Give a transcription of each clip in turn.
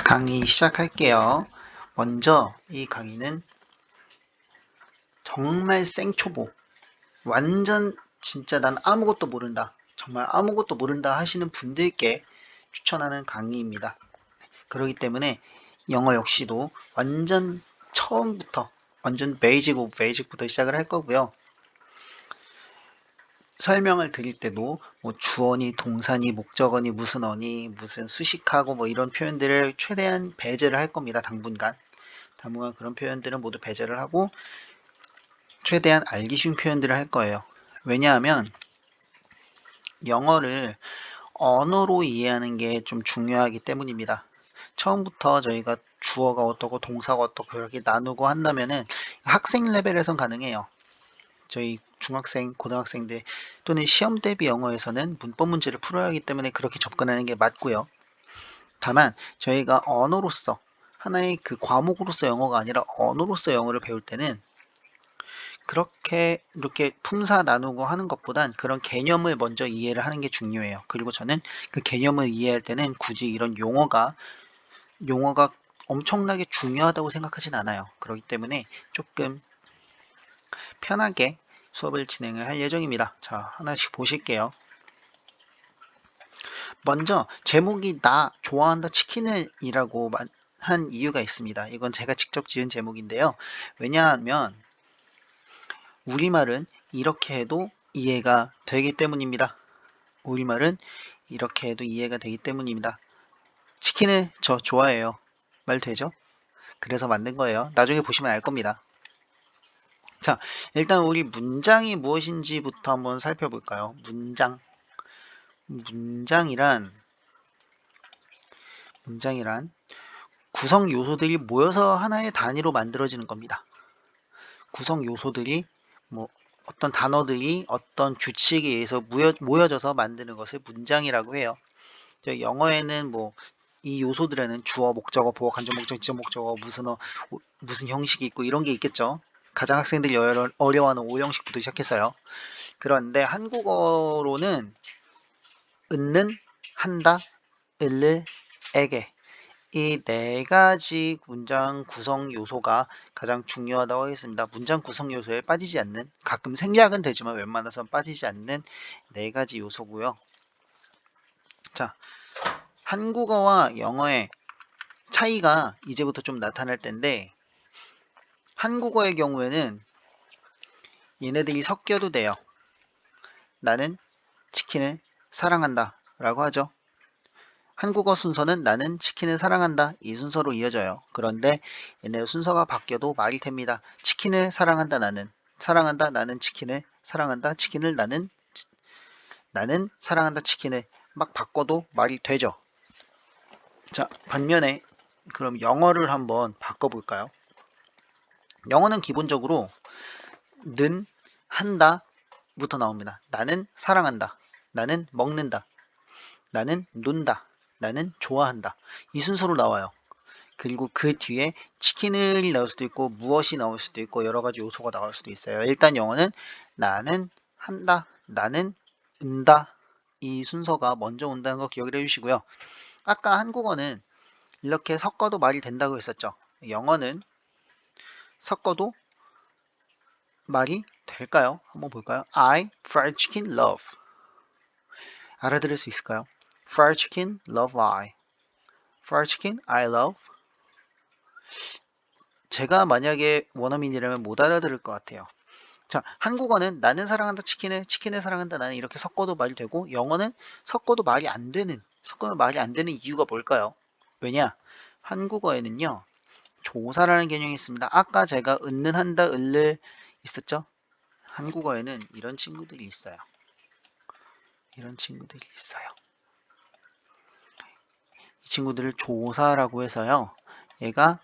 강의 시작할게요. 먼저 이 강의는 정말 생초보, 완전 진짜 난 아무것도 모른다, 정말 아무것도 모른다 하시는 분들께 추천하는 강의입니다. 그렇기 때문에 영어 역시도 완전 처음부터 완전 베이직 오브 베이직부터 시작을 할 거고요. 설명을 드릴 때도 뭐 주어니, 동사니, 목적어니, 무슨 어니, 무슨 수식하고 뭐 이런 표현들을 최대한 배제를 할 겁니다. 당분간 그런 표현들은 모두 배제를 하고 최대한 알기 쉬운 표현들을 할 거예요. 왜냐하면 영어를 언어로 이해하는 게 좀 중요하기 때문입니다. 처음부터 저희가 주어가 어떻고 동사가 어떻고 이렇게 나누고 한다면은 학생 레벨에선 가능해요. 저희 중학생, 고등학생들 또는 시험 대비 영어에서는 문법 문제를 풀어야 하기 때문에 그렇게 접근하는 게 맞고요. 다만 저희가 언어로서 하나의 그 과목으로서 영어가 아니라 언어로서 영어를 배울 때는 그렇게 이렇게 품사 나누고 하는 것보단 그런 개념을 먼저 이해를 하는 게 중요해요. 그리고 저는 그 개념을 이해할 때는 굳이 이런 용어가 엄청나게 중요하다고 생각하진 않아요. 그렇기 때문에 조금 편하게 수업을 진행을 할 예정입니다. 자, 하나씩 보실게요. 먼저 제목이 나 좋아한다 치킨을 이라고 한 이유가 있습니다. 이건 제가 직접 지은 제목인데요. 왜냐하면 우리말은 이렇게 해도 이해가 되기 때문입니다. 우리말은 이렇게 해도 이해가 되기 때문입니다. 치킨을 저 좋아해요. 말 되죠? 그래서 만든 거예요. 나중에 보시면 알 겁니다. 자, 일단 우리 문장이 무엇인지부터 한번 살펴볼까요? 문장이란 구성 요소들이 모여서 하나의 단위로 만들어지는 겁니다. 구성 요소들이 뭐 어떤 단어들이 어떤 규칙에 의해서 모여져서 만드는 것을 문장이라고 해요. 영어에는 뭐 이 요소들에는 주어, 목적어, 보어, 간접 목적, 지적 목적어, 무슨 형식이 있고 이런 게 있겠죠. 가장 학생들이 어려워하는 오형식부터 시작했어요. 그런데 한국어로는 은는, 한다, 을를, 에게 이 네 가지 문장 구성 요소가 가장 중요하다고 하겠습니다. 문장 구성 요소에 빠지지 않는, 가끔 생략은 되지만 웬만해서는 빠지지 않는 네 가지 요소고요. 자, 한국어와 영어의 차이가 이제부터 좀 나타날 텐데, 한국어의 경우에는 얘네들이 섞여도 돼요. 나는 치킨을 사랑한다 라고 하죠. 한국어 순서는 나는 치킨을 사랑한다 이 순서로 이어져요. 그런데 얘네 순서가 바뀌어도 말이 됩니다. 치킨을 사랑한다 나는 치킨을 사랑한다 나는 사랑한다 치킨을 막 바꿔도 말이 되죠. 자, 반면에 그럼 영어를 한번 바꿔볼까요? 영어는 기본적으로 는, 한다 부터 나옵니다. 나는 사랑한다, 나는 먹는다, 나는 논다, 나는 좋아한다 이 순서로 나와요. 그리고 그 뒤에 치킨을 나올 수도 있고 무엇이 나올 수도 있고 여러 가지 요소가 나올 수도 있어요. 일단 영어는 나는 한다, 나는 은다 이 순서가 먼저 온다는 거 기억을 해주시고요. 아까 한국어는 이렇게 섞어도 말이 된다고 했었죠. 영어는 섞어도 말이 될까요? 한번 볼까요? I fried chicken love. 알아들을 수 있을까요? Fried chicken love I. Fried chicken I love. 제가 만약에 원어민이라면 못 알아들을 것 같아요. 자, 한국어는 나는 사랑한다 치킨을 사랑한다 나는 이렇게 섞어도 말이 되고, 영어는 섞어도 말이 안 되는, 섞으면 말이 안 되는 이유가 뭘까요? 왜냐? 한국어에는요, 조사라는 개념이 있습니다. 아까 제가 은는 한다, 을를 있었죠? 한국어에는 이런 친구들이 있어요. 이 친구들을 조사라고 해서요. 얘가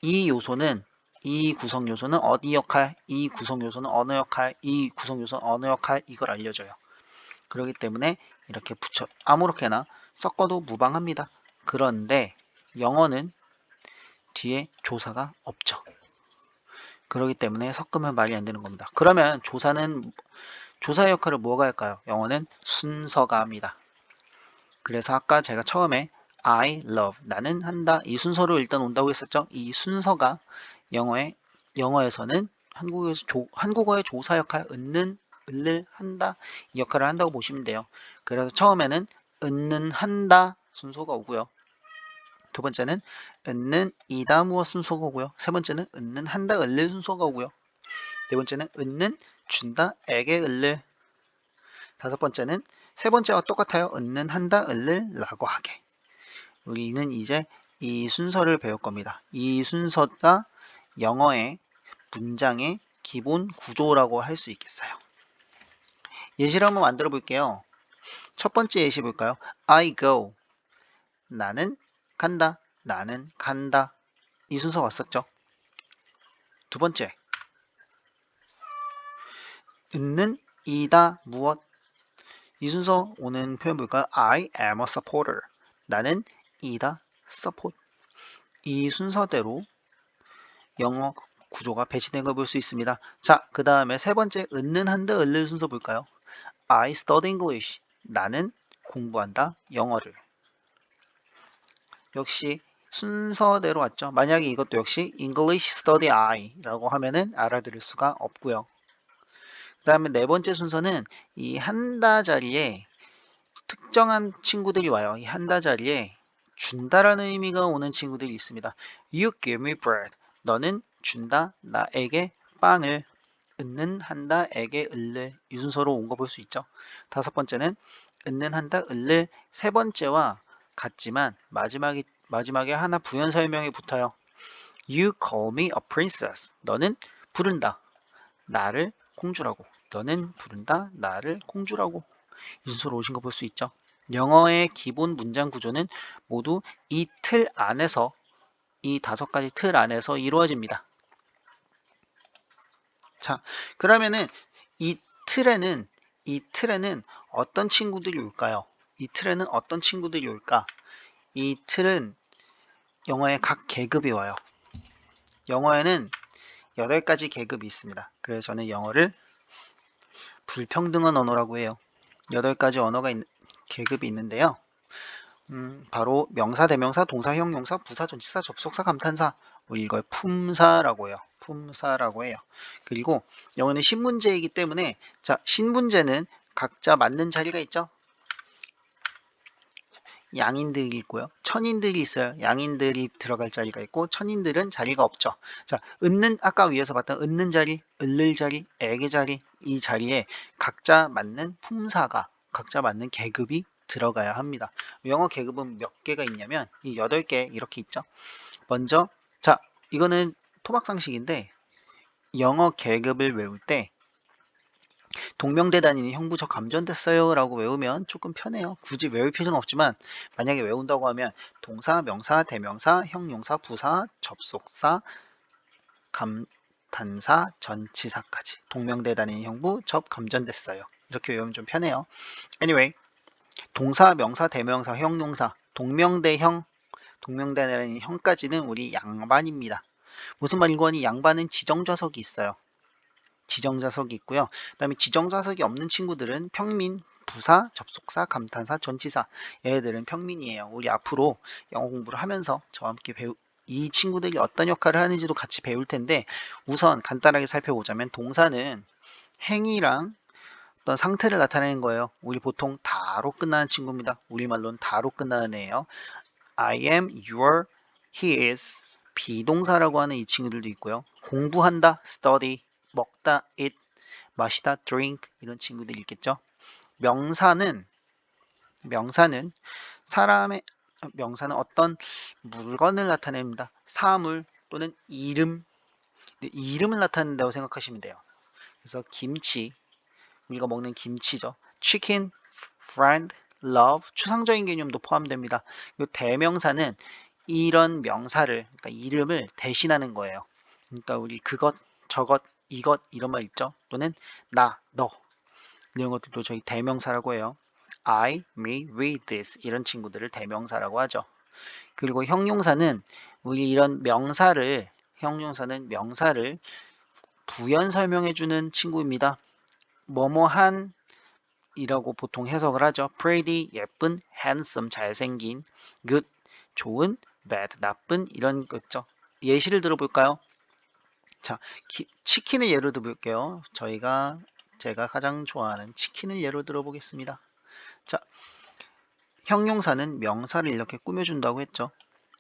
이 요소는 이 구성 요소는 어디 역할, 이 구성 요소는 어느 역할, 이 구성 요소는 어느 역할 이걸 알려줘요. 그렇기 때문에 이렇게 붙여 아무렇게나 섞어도 무방합니다. 그런데 영어는 뒤에 조사가 없죠. 그렇기 때문에 섞으면 말이 안 되는 겁니다. 그러면 조사의 역할을 뭐가 할까요? 영어는 순서가 합니다. 그래서 아까 제가 처음에 I love. 나는 한다. 이 순서로 일단 온다고 했었죠. 이 순서가 영어에서는 한국어의 조사 역할, 은는, 을을 한다. 이 역할을 한다고 보시면 돼요. 그래서 처음에는 은는 한다 순서가 오고요. 두 번째는 은는 이다 무엇 순서가 오고요. 세 번째는 은는 한다 을를 순서가 오고요. 네 번째는 은는 준다 에게 을를. 다섯 번째는 세 번째와 똑같아요. 은는 한다 을를 라고 하게. 우리는 이제 이 순서를 배울 겁니다. 이 순서가 영어의 문장의 기본 구조라고 할 수 있겠어요. 예시를 한번 만들어 볼게요. 첫 번째 예시 볼까요? I go. 나는 간다. 나는 간다. 이 순서 왔었죠. 두 번째. 있는 이다 무엇. 이 순서 오는 표현 볼까요? I am a supporter. 나는 이다 support. 이 순서대로 영어 구조가 배치된 걸 볼 수 있습니다. 자, 그 다음에 세 번째 은는 한다 을를 순서 볼까요? I study English. 나는 공부한다 영어를. 역시 순서대로 왔죠. 만약에 이것도 역시 English study I 라고 하면은 알아들을 수가 없고요. 그 다음에 네 번째 순서는 이 한다 자리에 특정한 친구들이 와요. 이 한다 자리에 준다라는 의미가 오는 친구들이 있습니다. You give me bread. 너는 준다 나에게 빵을. 은는 한다 에게 을를. 이 순서로 온 거 볼 수 있죠. 다섯 번째는 은는 한다 을를 세 번째와 같지만 마지막에 하나 부연 설명이 붙어요. You call me a princess. 너는 부른다 나를 공주라고. 너는 부른다 나를 공주라고. 이 순서로 오신 거 볼 수 있죠. 영어의 기본 문장 구조는 모두 이 틀 안에서, 이 다섯 가지 틀 안에서 이루어집니다. 자, 그러면은 이 틀에는 어떤 친구들이 올까요? 이 틀에는 어떤 친구들이 올까? 이 틀은 영어의 각 계급이 와요. 영어에는 8가지 계급이 있습니다. 그래서 저는 영어를 불평등한 언어라고 해요. 8가지 계급이 있는데요. 바로 명사, 대명사, 동사, 형용사, 부사, 전치사, 접속사, 감탄사. 우리 이걸 품사라고 해요. 품사라고 해요. 그리고 영어는 신문제이기 때문에 자, 신문제는 각자 맞는 자리가 있죠. 양인들이 있고요. 천인들이 있어요. 양인들이 들어갈 자리가 있고 천인들은 자리가 없죠. 자, 은는 아까 위에서 봤던 은는 자리, 을를 자리, 애게 자리, 이 자리에 각자 맞는 품사가, 각자 맞는 계급이 들어가야 합니다. 영어 계급은 몇 개가 있냐면 이 8개 이렇게 있죠. 먼저 자, 이거는 토막상식인데 영어 계급을 외울 때 동명대단이니 형부 저 감전됐어요 라고 외우면 조금 편해요. 굳이 외울 필요는 없지만 만약에 외운다고 하면 동사, 명사, 대명사, 형용사, 부사, 접속사, 감탄사, 전치사까지 동명대단이니 형부 접 감전됐어요. 이렇게 외우면 좀 편해요. Anyway, 동사, 명사, 대명사, 형용사, 동명대형, 동명대단이니 형까지는 우리 양반입니다. 무슨 말인거니 양반은 지정좌석이 있어요. 지정자석이 있고요. 그 다음에 지정자석이 없는 친구들은 평민, 부사, 접속사, 감탄사, 전치사. 얘네들은 평민이에요. 우리 앞으로 영어 공부를 하면서 저와 함께 이 친구들이 어떤 역할을 하는지도 같이 배울 텐데 우선 간단하게 살펴보자면 동사는 행위랑 어떤 상태를 나타내는 거예요. 우리 보통 다로 끝나는 친구입니다. 우리말로는 다로 끝나는 애예요. I am, your, he is. 비동사라고 하는 이 친구들도 있고요. 공부한다, study. 먹다, eat, 마시다, drink 이런 친구들이 있겠죠. 명사는 어떤 물건을 나타냅니다. 사물 또는 이름, 이름을 나타낸다고 생각하시면 돼요. 그래서 김치, 우리가 먹는 김치죠. chicken, friend, love, 추상적인 개념도 포함됩니다. 이 대명사는 이런 명사를, 그러니까 이름을 대신하는 거예요. 그러니까 우리 그것, 저것, 이것 이런 말 있죠. 또는 나, 너 이런 것들도 저희 대명사라고 해요. I, me, we, this 이런 친구들을 대명사라고 하죠. 그리고 형용사는 우리 이런 형용사는 명사를 부연 설명해주는 친구입니다. 뭐뭐한 이라고 보통 해석을 하죠. pretty, 예쁜, handsome, 잘생긴, good, 좋은, bad, 나쁜 이런 거죠. 예시를 들어볼까요? 자, 치킨을 예로 들어볼게요. 제가 가장 좋아하는 치킨을 예로 들어보겠습니다. 자, 형용사는 명사를 이렇게 꾸며준다고 했죠.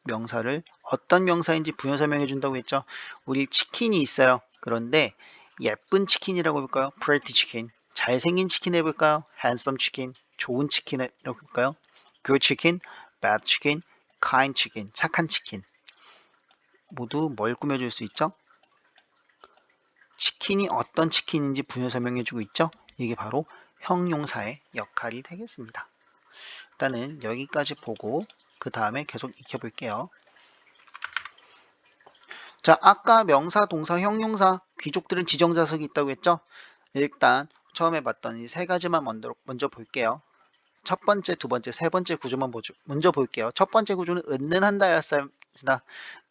명사를 어떤 명사인지 부연 설명해 준다고 했죠. 우리 치킨이 있어요. 그런데 예쁜 치킨이라고 해볼까요? pretty chicken. 잘생긴 치킨 해볼까요? handsome chicken. 좋은 치킨 해볼까요? good chicken, bad chicken, kind chicken. 착한 치킨. 모두 뭘 꾸며줄 수 있죠? 치킨이 어떤 치킨인지 부연 설명해 주고 있죠. 이게 바로 형용사의 역할이 되겠습니다. 일단은 여기까지 보고 그 다음에 계속 익혀볼게요. 자, 아까 명사, 동사, 형용사, 귀족들은 지정자석이 있다고 했죠? 일단 처음에 봤던 이 세 가지만 먼저 볼게요. 첫 번째, 두 번째, 세 번째 구조만 먼저 볼게요. 첫 번째 구조는 은는 한다였습니다.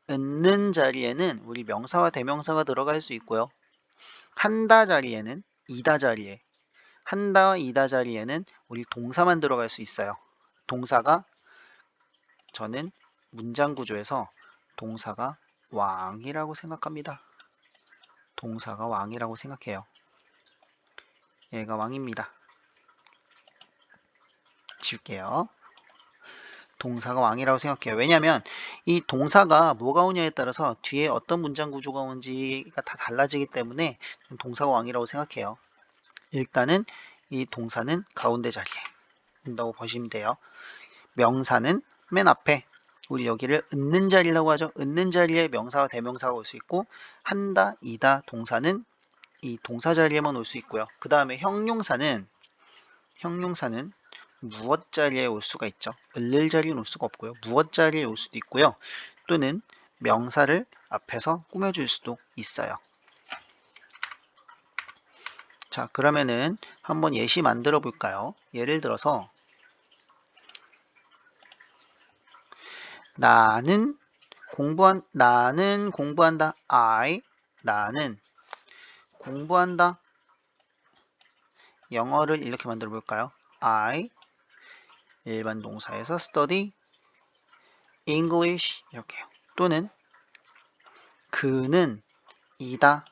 은는 자리에는 우리 명사와 대명사가 들어갈 수 있고요. 한다 자리에는 이다 자리에 한다와 이다 자리에는 우리 동사만 들어갈 수 있어요. 동사가 저는 문장 구조에서 동사가 왕이라고 생각합니다. 동사가 왕이라고 생각해요. 얘가 왕입니다. 지울게요. 동사가 왕이라고 생각해요. 왜냐하면 이 동사가 뭐가 오냐에 따라서 뒤에 어떤 문장 구조가 오는지가 다 달라지기 때문에 동사가 왕이라고 생각해요. 일단은 이 동사는 가운데 자리에 온다고 보시면 돼요. 명사는 맨 앞에 우리 여기를 읊는 자리라고 하죠. 읊는 자리에 명사와 대명사가 올 수 있고 한다, 이다 동사는 이 동사 자리에만 올 수 있고요. 그 다음에 형용사는 무엇 자리에 올 수가 있죠. 을릴 자리에 올 수가 없고요. 무엇 자리에 올 수도 있고요. 또는 명사를 앞에서 꾸며줄 수도 있어요. 자, 그러면은 한번 예시 만들어 볼까요? 예를 들어서 나는 공부한다. 나는 공부한다. 영어를 이렇게 만들어 볼까요? I 일반 동사에서 study English 이렇게요. 또는 그는 이다.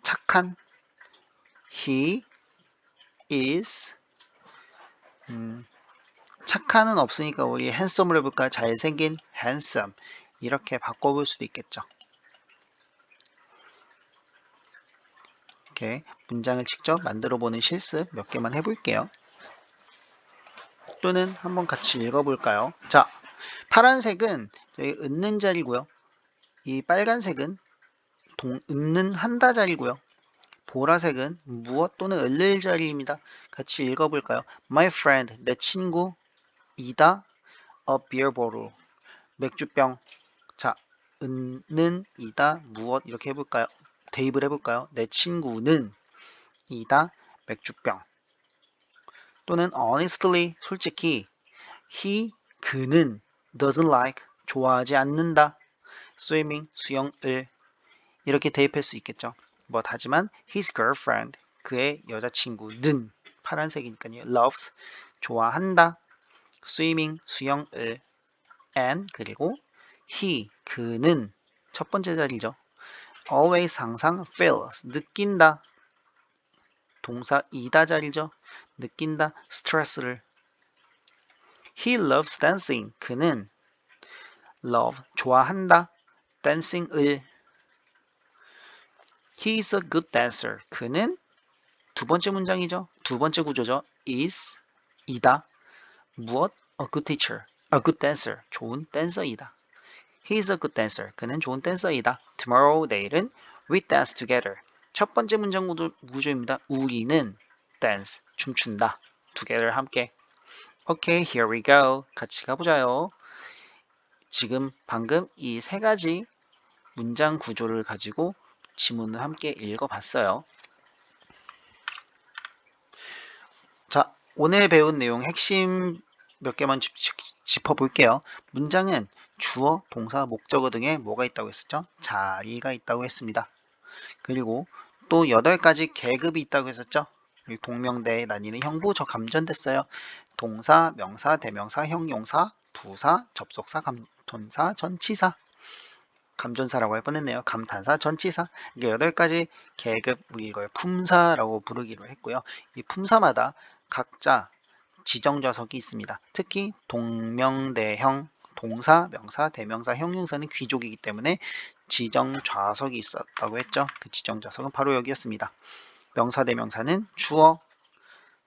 착한 he is 착한은 없으니까 우리 handsome을 해볼까요? 잘생긴 handsome 이렇게 바꿔볼 수도 있겠죠. 이렇게 문장을 직접 만들어 보는 실습 몇 개만 해볼게요. 또는 한번 같이 읽어볼까요? 자, 파란색은 저희 읊는 자리고요. 이 빨간색은 읊는 한다 자리고요. 보라색은 무엇 또는 을릴 자리입니다. 같이 읽어볼까요? My friend, 내 친구 이다 a beer bottle, 맥주병. 자, 는 이다 무엇 이렇게 해볼까요? 대입을 해볼까요? 내 친구는 이다 맥주병. 또는 honestly, 솔직히 그는 doesn't like, 좋아하지 않는다 swimming, 수영을 이렇게 대입할 수 있겠죠. 하지만 his girlfriend, 그의 여자친구는 파란색이니까요. loves, 좋아한다 swimming, 수영을 and 그리고 그는 첫 번째 자리죠. always, 항상 feels, 느낀다 동사 이다 자리죠. 느낀다 스트레스를. he loves dancing, 그는 love, 좋아한다 dancing을. he is a good dancer, 그는 두 번째 문장이죠. 두 번째 구조죠. is, 이다 무엇? a good teacher, a good dancer, 좋은 댄서이다. he is a good dancer, 그는 좋은 댄서이다. tomorrow, 내일은 we dance together. 첫 번째 문장 구조입니다. 우리는 dance, 춤춘다. together, 함께. Okay, here we go. 같이 가보자요. 지금 방금 이 세 가지 문장 구조를 가지고 지문을 함께 읽어봤어요. 자, 오늘 배운 내용 핵심 몇 개만 짚어볼게요. 문장은 주어, 동사, 목적어 등에 뭐가 있다고 했었죠? 자리가 있다고 했습니다. 그리고 또 8가지 계급이 있다고 했었죠? 동명대에 나뉘는 형부, 저 감전됐어요. 동사, 명사, 대명사, 형용사, 부사, 접속사, 감탄사, 전치사. 감전사라고 할 뻔했네요. 감탄사, 전치사. 이게 8가지 계급, 우리 이걸 품사라고 부르기로 했고요. 이 품사마다 각자 지정좌석이 있습니다. 특히 동명대형, 동사, 명사, 대명사, 형용사는 귀족이기 때문에 지정좌석이 있었다고 했죠. 그 지정좌석은 바로 여기였습니다. 명사, 대명사는 주어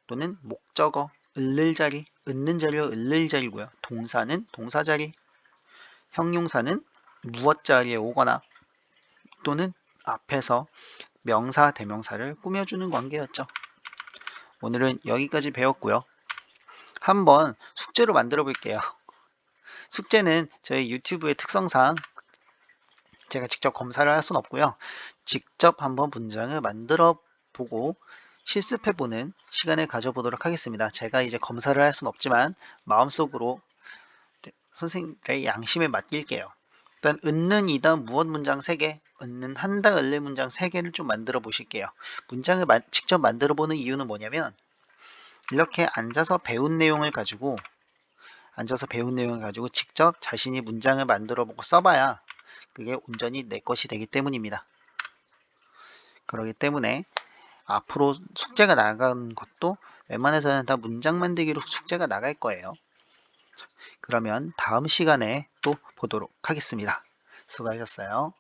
또는 목적어, 을를 자리, 은는 자리와 을를 자리고요. 동사는 동사 자리, 형용사는 무엇 자리에 오거나 또는 앞에서 명사, 대명사를 꾸며주는 관계였죠. 오늘은 여기까지 배웠고요. 한번 숙제로 만들어 볼게요. 숙제는 저희 유튜브의 특성상 제가 직접 검사를 할 수는 없고요. 직접 한번 문장을 만들어 보고 실습해 보는 시간을 가져보도록 하겠습니다. 제가 이제 검사를 할 수는 없지만 마음속으로 선생님의 양심에 맡길게요. 일단 은는 이다 무엇 문장 3개, 은는 한다 을레 문장 3개를 좀 만들어 보실게요. 문장을 직접 만들어 보는 이유는 뭐냐면 이렇게 앉아서 배운 내용을 가지고 직접 자신이 문장을 만들어 보고 써봐야 그게 온전히 내 것이 되기 때문입니다. 그렇기 때문에 앞으로 숙제가 나간 것도 웬만해서는 다 문장 만들기로 숙제가 나갈 거예요. 그러면 다음 시간에 또 보도록 하겠습니다. 수고하셨어요.